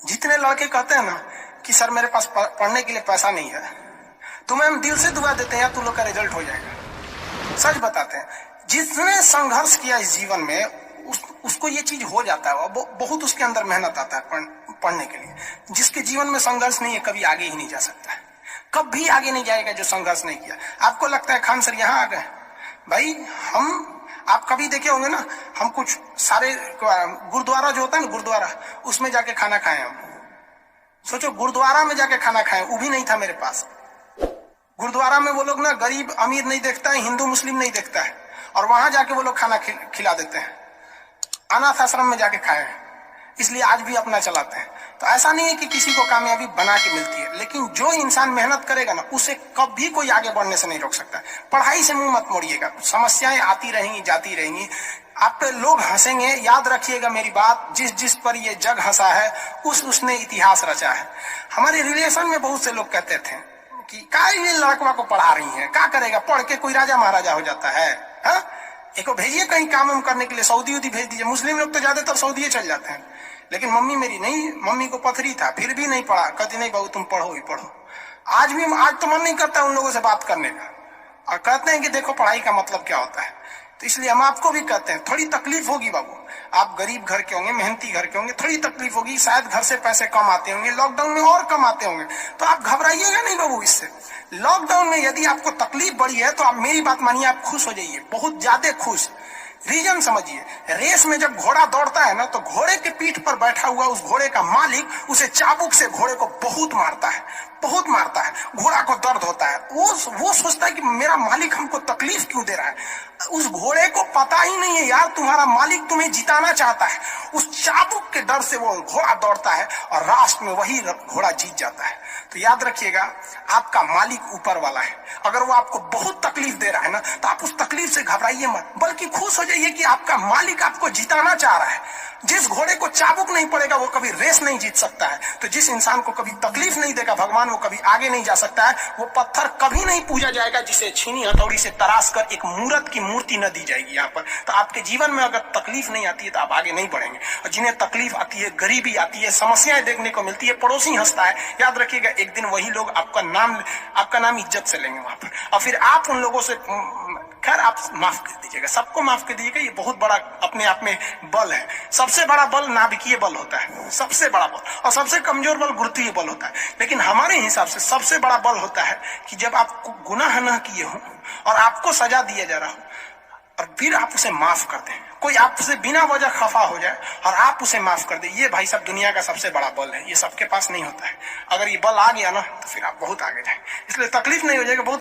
जितने लड़के कहते हैं ना कि सर मेरे पास पढ़ने के लिए पैसा नहीं है, तुम्हें हम दिल से दुआ देते हैं यार तुम लोग का रिजल्ट हो जाएगा। सच बताते हैं, जिसने संघर्ष किया इस जीवन में उसको ये चीज हो जाता है, और बहुत उसके अंदर मेहनत आता है पढ़ने के लिए। जिसके जीवन में संघर्ष नहीं है कभी आगे ही नहीं जा सकता है, कभी आगे नहीं जाएगा जो संघर्ष नहीं किया। आपको लगता है खान सर यहाँ आ गए, भाई आप कभी देखे होंगे ना, हम कुछ सारे गुरुद्वारा जो होता है ना, गुरुद्वारा उसमें जाके खाना खाए हम। सोचो गुरुद्वारा में जाके खाना खाए, वो भी नहीं था मेरे पास। गुरुद्वारा में वो लोग ना गरीब अमीर नहीं देखता है, हिंदू मुस्लिम नहीं देखता है, और वहां जाके वो लोग खाना खिला देते हैं। अनाथ आश्रम में जाके खाए, इसलिए आज भी अपना चलाते हैं। तो ऐसा नहीं है कि किसी को कामयाबी बना के मिलती है, लेकिन जो इंसान मेहनत करेगा ना उसे कभी कोई आगे बढ़ने से नहीं रोक सकता। पढ़ाई से मुंह मत मोड़िएगा, समस्याएं आती रहेंगी जाती रहेंगी, आप पे लोग हंसेंगे। याद रखिएगा मेरी बात, जिस जिस पर ये जग हंसा है उसने इतिहास रचा है। हमारे रिलेशन में बहुत से लोग कहते थे कि क्या ये लड़कवा को पढ़ा रही है, क्या करेगा, पढ़ के कोई राजा महाराजा हो जाता है। एक भेजिए कहीं काम हम करने के लिए, सऊदी उदी भेज दीजिए। मुस्लिम लोग तो ज्यादातर सऊदी चल जाते हैं, लेकिन मम्मी मेरी नहीं, मम्मी को पथरी था फिर भी नहीं पढ़ा। कहती नहीं बहू तुम पढ़ो ही पढ़ो। आज तो मन नहीं करता उन लोगों से बात करने का, और कहते हैं कि देखो पढ़ाई का मतलब क्या होता है। तो इसलिए हम आपको भी कहते हैं थोड़ी तकलीफ होगी बाबू, आप गरीब घर के होंगे, मेहनती घर के होंगे, थोड़ी तकलीफ होगी, शायद घर से पैसे कम आते होंगे, लॉकडाउन में और कम आते होंगे, तो आप घबराइएगा नहीं बाबू। इससे लॉकडाउन में यदि आपको तकलीफ बढ़ी है तो आप मेरी बात मानिए, आप खुश हो जाइए, बहुत ज्यादा खुश। रीजन समझिए, रेस में जब घोड़ा दौड़ता है ना तो घोड़े के पीठ पर बैठा हुआ उस घोड़े का मालिक उसे चाबुक से घोड़े को बहुत मारता है, बहुत मारता है, घोड़ा को दर्द होता है। वो सोचता है कि मेरा मालिक हमको तकलीफ क्यों दे रहा है। उस घोड़े को पता ही नहीं है यार तुम्हारा मालिक तुम्हें जिताना चाहता है। उस चाबुक के डर से वो घोड़ा दौड़ता है और लास्ट में वही घोड़ा जीत जाता है। तो याद रखिएगा, आपका मालिक ऊपर वाला है। अगर वो आपको बहुत तकलीफ दे रहा है ना तो आप उस तकलीफ से घबराइए मत, बल्कि खुश हो जाइए कि आपका मालिक आपको जिताना चाह रहा है। जिस घोड़े को चाबुक नहीं पड़ेगा वो कभी रेस नहीं जीत सकता है। तो जिस इंसान को कभी तकलीफ नहीं देगा भगवान, वो कभी आगे नहीं जा सकता है। वो पत्थर कभी नहीं पूजा जाएगा जिसे छीनी हथौड़ी से तराश कर एक मूर्त की मूर्ति न दी जाएगी यहाँ पर। तो आपके जीवन में अगर तकलीफ नहीं आती है तो आप आगे नहीं बढ़ेंगे। और जिन्हें तकलीफ आती है, गरीबी आती है, समस्याएं देखने को मिलती है, पड़ोसी हंसता है, याद रखिएगा एक दिन वही लोग आपका नाम इज्जत से लेंगे वहां पर। और फिर आप उन लोगों से खैर आप माफ कर दीजिएगा, सबको माफ कर दीजिएगा। ये बहुत बड़ा अपने आप में बल है। सबसे बड़ा बल नाभिकीय बल होता है, सबसे बड़ा बल, और सबसे कमजोर बल गुरुत्वीय बल होता है। लेकिन हमारे हिसाब से सबसे बड़ा बल होता है कि जब आप गुनाह न किए हो और आपको सजा दिया जा रहा हो और फिर आप उसे माफ कर दें। कोई आपसे बिना वजह खफा हो जाए और आप उसे माफ कर दे, ये भाई सब दुनिया का सबसे बड़ा बल है। ये सबके पास नहीं होता है। अगर ये बल आ गया ना तो फिर आप बहुत आगे जाएंगे। इसलिए तकलीफ नहीं हो जाएगा, बहुत